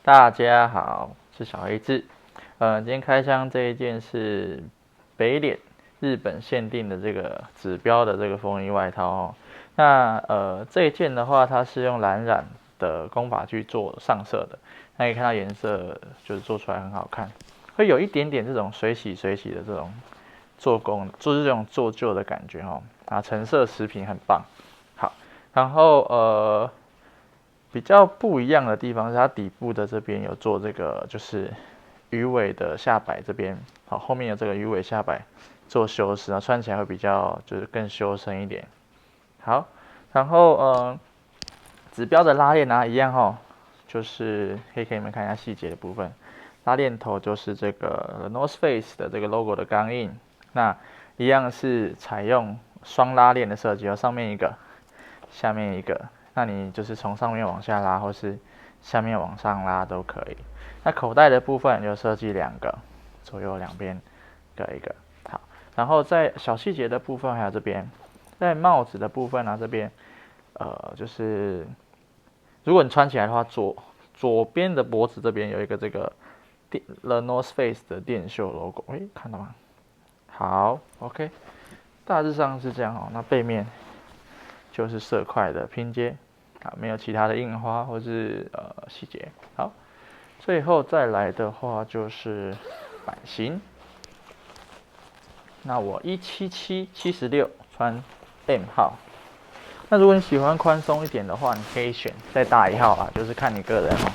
大家好，是小黑子。今天开箱这一件是北脸日本限定的这个指标的这个风衣外套哦。那这一件的话，它是用蓝染的工法去做上色的，那可以看到颜色就是做出来很好看，会有一点点这种水洗的这种做工，就是这种做旧的感觉哦。啊，成色食品很棒。好，然后比较不一样的地方是它底部的这边有做这个就是鱼尾的下摆这边，好，后面有这个鱼尾下摆做修饰，然后穿起来会比较就是更修身一点。好，然后指标的拉链一样哈，就是可以给你们看一下细节的部分。拉链头就是这个 North Face 的这个 logo 的钢印，那一样是采用双拉链的设计，上面一个，下面一个。那你就是从上面往下拉，或是下面往上拉都可以。那口袋的部分就设计两个，左右两边各一个。好，然后在小细节的部分还有这边，在帽子的部分这边，就是如果你穿起来的话，左边的脖子这边有一个这个The North Face 的电绣 logo， 看到吗？好 ，OK， 大致上是这样哦。那背面就是色块的拼接。没有其他的印花或是细节。好，最后再来的话就是版型。那我17776穿 M 号。那如果你喜欢宽松一点的话，你可以选再大一号就是看你个人哦。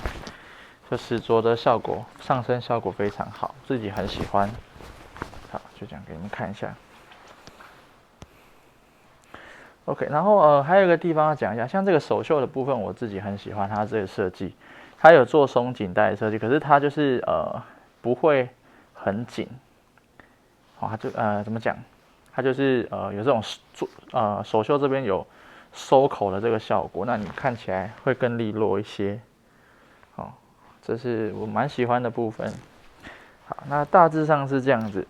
就是着的效果，上身效果非常好，自己很喜欢。好，就这样给你们看一下。OK， 然后还有一个地方要讲一下，像这个手袖的部分，我自己很喜欢它这个设计，它有做松紧带的设计，可是它就是不会很紧，它就怎么讲，它就是有这种手袖这边有收口的这个效果，那你看起来会更利落一些，这是我蛮喜欢的部分。好，那大致上是这样子。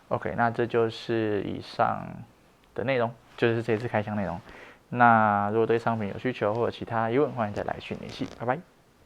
OK， 那这就是以上的内容。就是这次开箱内容。那如果对商品有需求或者其他疑问，欢迎再来讯联系。拜拜。